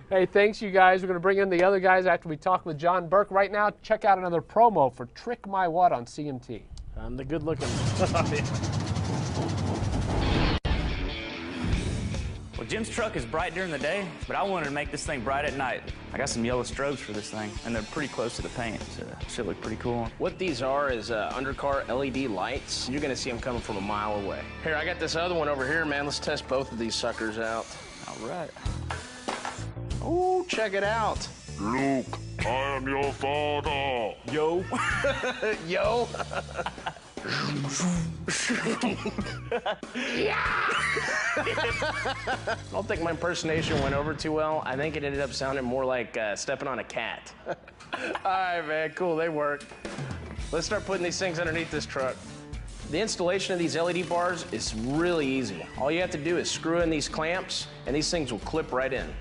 Hey, thanks, you guys. We're going to bring in the other guys after we talk with John Burke. Right now, check out another promo for Trick My What on CMT. I'm the good looking. Well, Jim's truck is bright during the day, but I wanted to make this thing bright at night. I got some yellow strobes for this thing, and they're pretty close to the paint, so it should look pretty cool. What these are is undercar LED lights. You're gonna see them coming from a mile away. Here, I got this other one over here, man. Let's test both of these suckers out. All right. Oh, check it out. Luke, I am your father. Yo. Yo. I don't think my impersonation went over too well. I think it ended up sounding more like stepping on a cat. All right, man, cool, they work. Let's start putting these things underneath this truck. The installation of these LED bars is really easy. All you have to do is screw in these clamps, and these things will clip right in.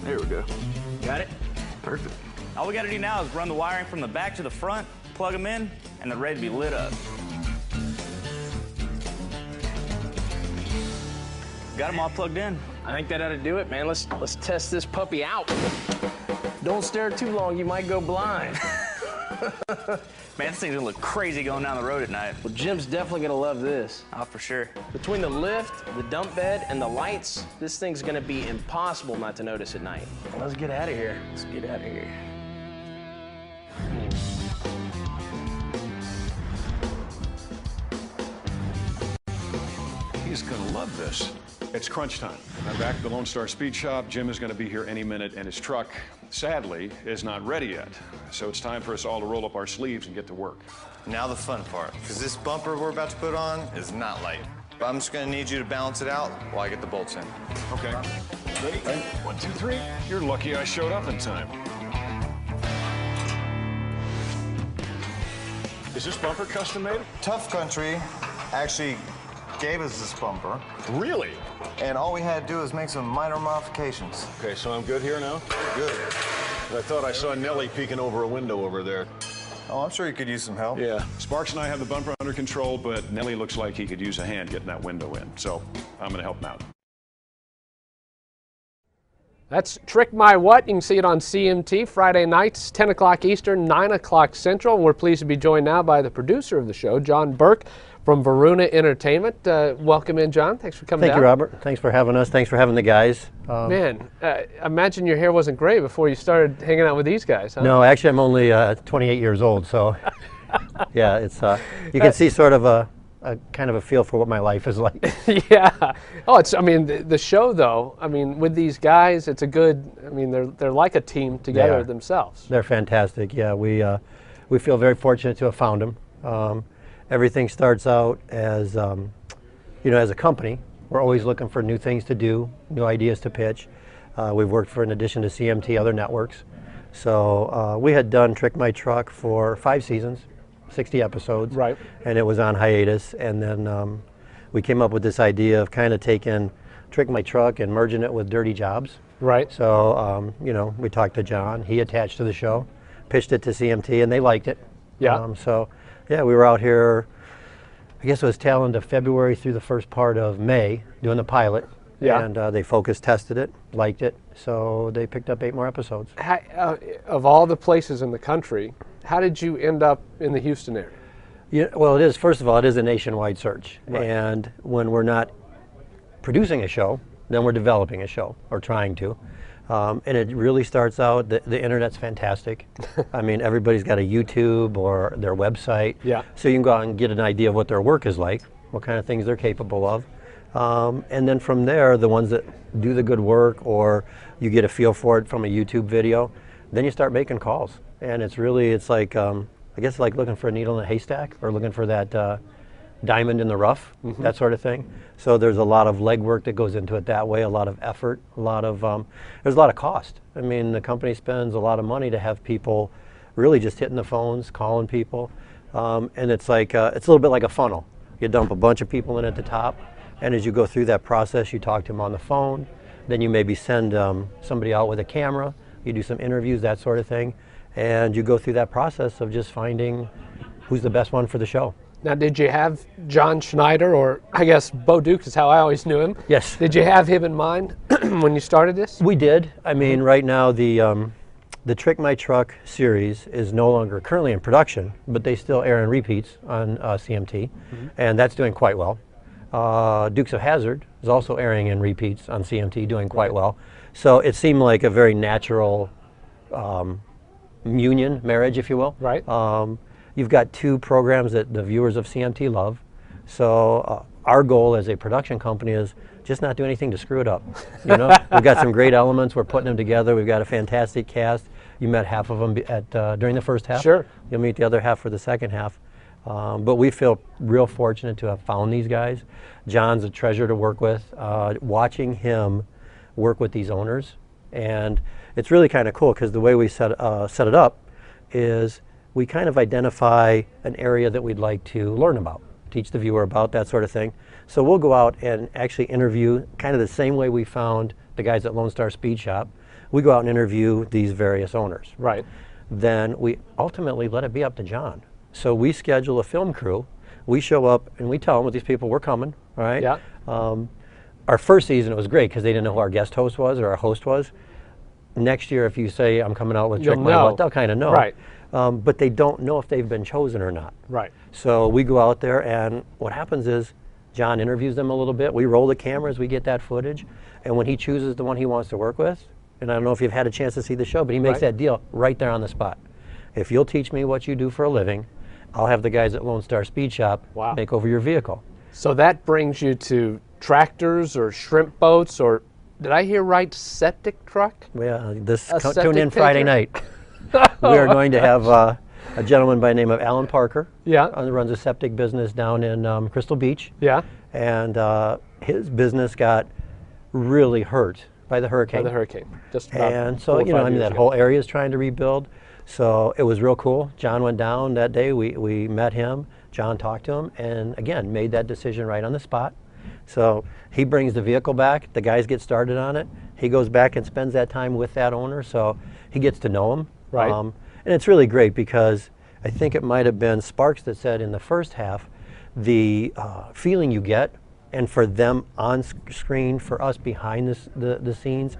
There we go. Got it? Perfect. All we got to do now is run the wiring from the back to the front, plug them in, and they're ready to be lit up. Got them all plugged in. I think that ought to do it, man. Let's test this puppy out. Don't stare too long, you might go blind. Man, this thing's gonna look crazy going down the road at night. Well, Jim's definitely gonna love this. Oh, for sure. Between the lift, the dump bed, and the lights, this thing's gonna be impossible not to notice at night. Let's get out of here. Let's get out of here. He's gonna love this. It's crunch time. I'm back at the Lonestar Speed Shop. Jim is gonna be here any minute, and his truck, sadly, is not ready yet. So it's time for us all to roll up our sleeves and get to work. Now the fun part, because this bumper we're about to put on is not light. But I'm just gonna need you to balance it out while I get the bolts in. Okay. Ready? 1, 2, 3. You're lucky I showed up in time. Is this bumper custom made? Tough Country actually gave us this bumper, Really? and all we had to do was make some minor modifications. Okay, so I'm good here now? Good. I thought I saw Nellie peeking over a window over there. Oh, I'm sure you could use some help. Yeah. Sparks and I have the bumper under control, but Nellie looks like he could use a hand getting that window in. So I'm gonna help him out. That's Trick My What. You can see it on CMT Friday nights, 10 o'clock Eastern, 9 o'clock Central. And we're pleased to be joined now by the producer of the show, John Burke from Varuna Entertainment. Welcome in, John. Thanks for coming down. Thank you, Robert. Thanks for having us. Thanks for having the guys. Man, imagine your hair wasn't gray before you started hanging out with these guys, huh? No, actually, I'm only 28 years old, so yeah, it's you can see sort of a kind of a feel for what my life is like. Yeah. Oh, I mean, the show, though, I mean, with these guys, it's a good, I mean, they're like a team together themselves. They're fantastic. Yeah, we feel very fortunate to have found them. Everything starts out as, you know, as a company. We're always looking for new things to do, new ideas to pitch. We've worked for, in addition to CMT, other networks. So we had done Trick My Truck for 5 seasons, 60 episodes. Right. And it was on hiatus. And then we came up with this idea of kind of taking Trick My Truck and merging it with Dirty Jobs. Right. So, you know, we talked to John. He attached to the show, pitched it to CMT, and they liked it. Yeah. So, yeah, we were out here, I guess it was tail end of February through the first part of May doing the pilot. Yeah. And they focus tested it, liked it, so they picked up 8 more episodes. Of all the places in the country, how did you end up in the Houston area? Yeah, well, it is, first of all, it is a nationwide search. Right. And when we're not producing a show, then we're developing a show, or trying to. And it really starts out, the internet's fantastic. I mean, everybody's got a YouTube or their website. Yeah. So you can go out and get an idea of what their work is like, what kind of things they're capable of. And then from there, the ones that do the good work, or you get a feel for it from a YouTube video, then you start making calls. And it's really, it's like, I guess like looking for a needle in a haystack, or looking for that diamond in the rough, that sort of thing. So there's a lot of legwork that goes into it that way, a lot of effort, a lot of, there's a lot of cost. I mean, the company spends a lot of money to have people really just hitting the phones, calling people. And it's like, it's a little bit like a funnel. You dump a bunch of people in at the top, and as you go through that process, you talk to them on the phone, then you maybe send somebody out with a camera, you do some interviews, that sort of thing, and you go through that process of just finding who's the best one for the show. Now, did you have John Schneider, or I guess Bo Duke is how I always knew him? Yes. Did you have him in mind when you started this? We did. I mean, right now the Trick My Truck series is no longer currently in production, but they still air in repeats on CMT, and that's doing quite well. Dukes of Hazzard is also airing in repeats on CMT, doing quite well. So it seemed like a very natural marriage, if you will. Right. You've got two programs that the viewers of CMT love. So our goal as a production company is just not do anything to screw it up. You know, we've got some great elements. We're putting them together. We've got a fantastic cast. You met half of them during the first half. Sure. You'll meet the other half for the second half. But we feel real fortunate to have found these guys. John's a treasure to work with. Watching him work with these owners, and it's really kind of cool because the way we set it up is we kind of identify an area that we'd like to learn about, teach the viewer about, that sort of thing. So we'll go out and actually interview kind of the same way we found the guys at Lonestar Speed Shop. We go out and interview these various owners. Right. Then we ultimately let it be up to John. So we schedule a film crew. We show up and we tell them, with these people, we're coming, all right? Yeah. Our first season, it was great because they didn't know who our guest host was or our host was. Next year, if you say, I'm coming out with Trick My Butt, they'll kind of know. Right. But they don't know if they've been chosen or not. Right. So we go out there, and what happens is John interviews them a little bit. We roll the cameras, we get that footage, and when he chooses the one he wants to work with, and I don't know if you've had a chance to see the show, but he makes that deal right there on the spot. If you'll teach me what you do for a living, I'll have the guys at Lonestar Speed Shop make over your vehicle. So that brings you to tractors or shrimp boats, or did I hear right, septic truck? Well, tune septic in Friday night. We are going to have a gentleman by the name of Alan Parker. Yeah. Who runs a septic business down in Crystal Beach. Yeah. And his business got really hurt by the hurricane. By the hurricane. Just about and so, you know, I mean, that whole area is trying to rebuild. So it was real cool. John went down that day. We met him. John talked to him and, again, made that decision right on the spot. So he brings the vehicle back. The guys get started on it. He goes back and spends that time with that owner. So he gets to know him. Right. And it's really great because I think it might have been Sparks that said in the first half, the feeling you get, and for them on screen, for us behind the scenes,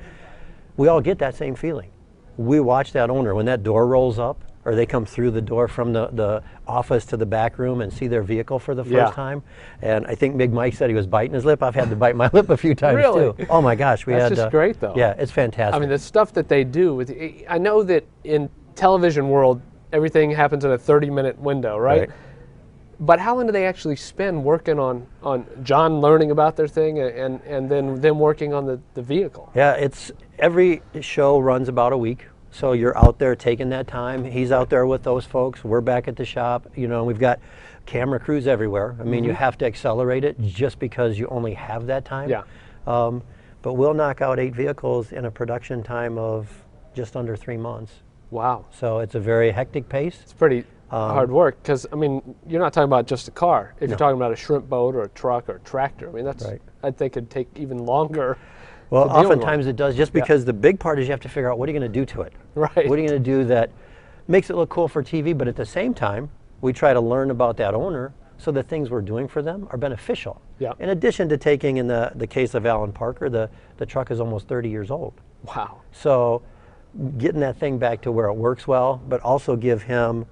we all get that same feeling. We watch that owner when that door rolls up, or they come through the door from the office to the back room and see their vehicle for the first time. And I think Big Mike said he was biting his lip. I've had to bite my lip a few times too. Oh my gosh, That's just great though. Yeah, it's fantastic. I mean, the stuff that they do with, I know that in television world, everything happens in a 30-minute window, right? But how long do they actually spend working on John learning about their thing and then them working on the vehicle? Yeah, every show runs about a week. So you're out there taking that time. He's out there with those folks. We're back at the shop. You know, we've got camera crews everywhere. I mean, you have to accelerate it just because you only have that time. Yeah. But we'll knock out 8 vehicles in a production time of just under 3 months. Wow. So it's a very hectic pace. It's pretty hard work because, I mean, you're not talking about just a car. If you're talking about a shrimp boat or a truck or a tractor, I mean, that's, I think it'd take even longer. Well, oftentimes it does, just because the big part is you have to figure out what are you going to do to it. Right. What are you going to do that makes it look cool for TV, but at the same time, we try to learn about that owner so the things we're doing for them are beneficial. Yeah. In addition to taking, in the case of Alan Parker, the truck is almost 30 years old. Wow. So getting that thing back to where it works well, but also give him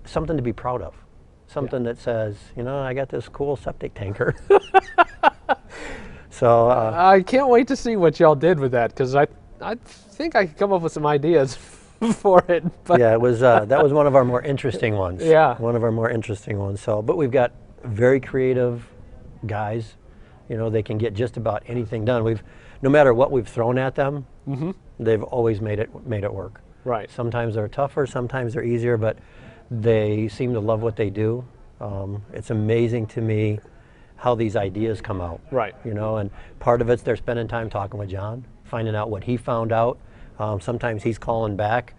something to be proud of. Something that says, you know, I got this cool septic tanker. So I can't wait to see what y'all did with that because I think I could come up with some ideas for it. But yeah, it was that was one of our more interesting ones. Yeah, one of our more interesting ones. So, but we've got very creative guys. You know, they can get just about anything done. No matter what we've thrown at them, they've always made it work. Right. Sometimes they're tougher, sometimes they're easier, but they seem to love what they do. It's amazing to me how these ideas come out. Right. You know, and part of it's they're spending time talking with John, finding out what he found out. Sometimes he's calling back.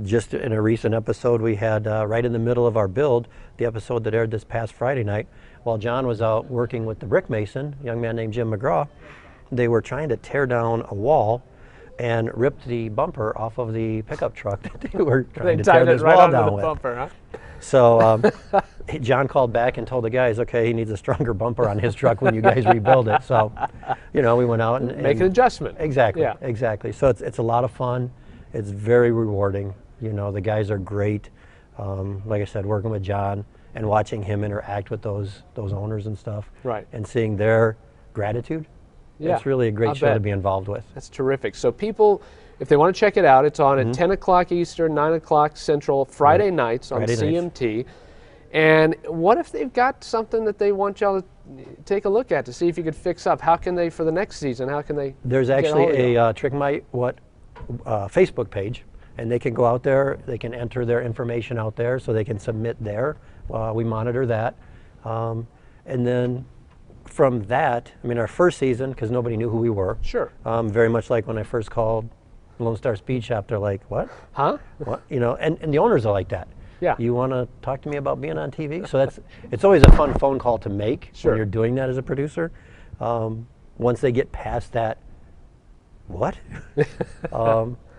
Just in a recent episode we had right in the middle of our build, the episode that aired this past Friday night, while John was out working with the brick mason, a young man named Jim McGraw, they were trying to tear down a wall and ripped the bumper off of the pickup truck that they were trying to tear this wall down with. Bumper, huh? So John called back and told the guys, okay, he needs a stronger bumper on his truck when you guys rebuild it. So, you know, we went out and make an adjustment. Exactly. Yeah. Exactly. So it's a lot of fun. It's very rewarding. You know, the guys are great. Like I said, working with John and watching him interact with those owners and stuff. Right. And seeing their gratitude. Yeah, It's really a great show to be involved with. That's terrific. So people, if they want to check it out, it's on at 10 o'clock Eastern, 9 o'clock Central, Friday nights on CMT. And what if they've got something that they want y'all to take a look at to see if you could fix up? How can they, for the next season, how can they There's get actually hold of y'all? a Trick My What Facebook page, and they can go out there, they can enter their information out there so they can submit there. We monitor that. And then from that, I mean, our first season, because nobody knew who we were. Sure. Very much like when I first called Lonestar Speed Shop, they're like, what? Huh? What? You know, and the owners are like that. Yeah. You want to talk to me about being on TV? So it's always a fun phone call to make when you're doing that as a producer. Once they get past that, what?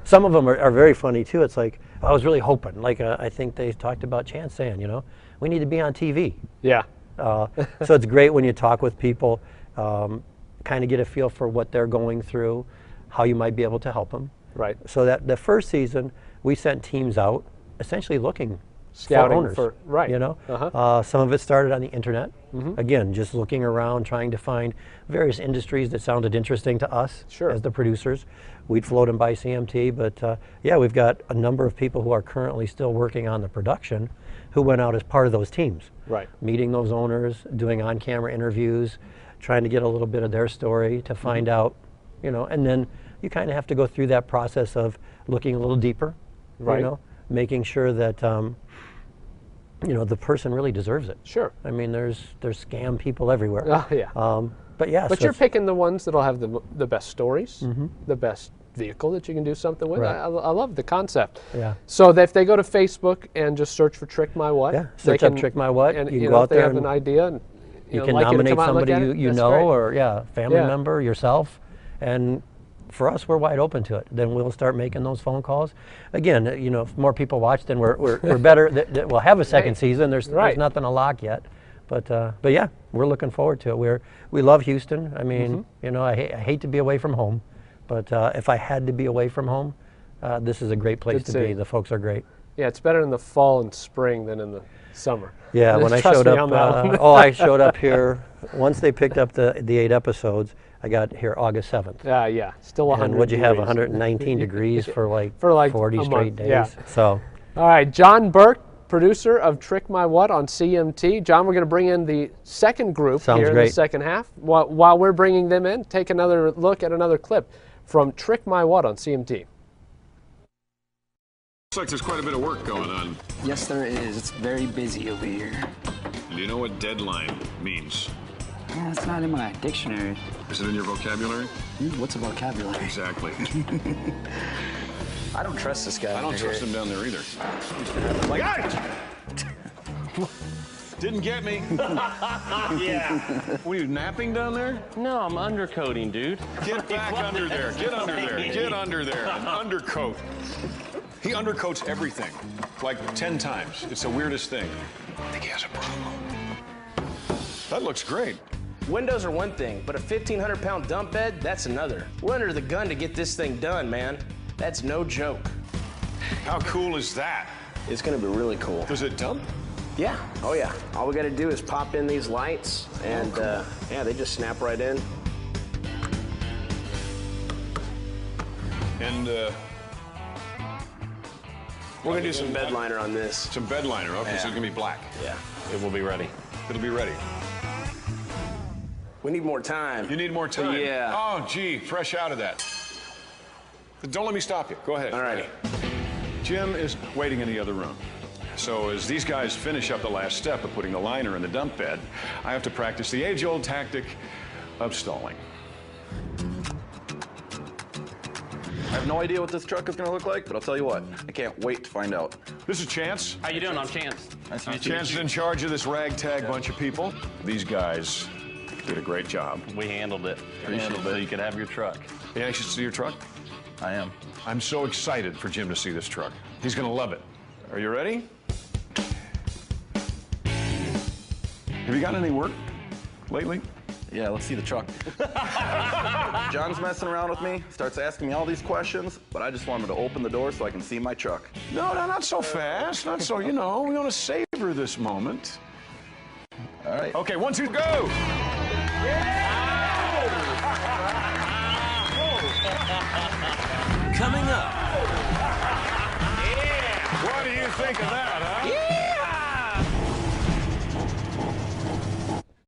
Some of them are very funny too. It's like, I was really hoping, like I think they talked about Chance saying, you know, we need to be on TV. Yeah. So it's great when you talk with people, kind of get a feel for what they're going through, how you might be able to help them. Right. So that the first season, we sent teams out, essentially looking Scouting for owners. right. You know, some of it started on the internet. Again, just looking around, trying to find various industries that sounded interesting to us as the producers. We'd float them by CMT, but yeah, we've got a number of people who are currently still working on the production who went out as part of those teams. Right. Meeting those owners, doing on-camera interviews, trying to get a little bit of their story to find out, you know, and then you kind of have to go through that process of looking a little deeper, Right. you know, making sure that, you know, the person really deserves it. Sure. I mean, there's scam people everywhere. Oh, yeah. But yeah. But so you're picking the ones that'll have the best stories, the best vehicle that you can do something with. Right. I love the concept. Yeah. So that if they go to Facebook and just search for Trick My What, Yeah, search up Trick My What. And You can you go know, out if they there have and an idea, and you know, can like nominate to come out and look somebody at it, you that's know, great. or family Yeah. member, yourself, and for us, we're wide open to it. Then we'll start making those phone calls. Again, you know, if more people watch, then we're better. We'll have a second season. There's nothing to lock yet, but yeah, we're looking forward to it. We love Houston. I mean, you know, I hate to be away from home, but if I had to be away from home, this is a great place to be. The folks are great. Yeah, it's better in the fall and spring than in the summer. Yeah, when I Trust showed me up, on that one. I showed up here. Once they picked up the 8 episodes, I got here August 7th. Yeah, still 100 And what'd you have, degrees. 119 degrees for like 40 a straight month, days? yeah. So, All right, John Burke, producer of Trick My What on CMT. John, we're going to bring in the second group here in the second half. While we're bringing them in, take another look at another clip from Trick My What on CMT. Looks like there's quite a bit of work going on. Yes, there is. It's very busy over here. Do you know what deadline means? It's not in my dictionary. Is it in your vocabulary? What's a vocabulary? Exactly. I don't trust this guy. I don't trust him down there either. Like, didn't get me. Yeah. What are you, napping down there? No, I'm undercoating, dude. Get back under there. Get under there. Get under there. An undercoat. He undercoats everything, like 10 times. It's the weirdest thing. I think he has a problem. That looks great. Windows are one thing, but a 1,500-pound dump bed, that's another. We're under the gun to get this thing done, man. That's no joke. How cool is that? It's gonna be really cool. Does it dump? Yeah, oh yeah. All we gotta do is pop in these lights, and yeah, they just snap right in. And we're gonna do some bed liner on this. Some bed liner, okay, so it's gonna be black. Yeah, it will be ready. It'll be ready. We need more time. You need more time? Yeah. Oh, gee, fresh out of that. Don't let me stop you. Go ahead. All righty. Jim is waiting in the other room. So as these guys finish up the last step of putting the liner in the dump bed, I have to practice the age-old tactic of stalling. I have no idea what this truck is going to look like, but I'll tell you what, I can't wait to find out. This is Chance. How you doing? I'm Chance. Nice to meet you. Chance is in charge of this ragtag bunch of people. These guys did a great job. We handled it. So you could have your truck. Yeah, you should see your truck. I am. I'm so excited for Jim to see this truck. He's going to love it. Are you ready? Have you gotten any work lately? Yeah, let's see the truck. John's messing around with me, starts asking me all these questions, but I just want him to open the door so I can see my truck. No, not so fast. Not so, you know, we want to savor this moment. All right. Okay, 1, 2, go! Coming up. What do you think of that, huh?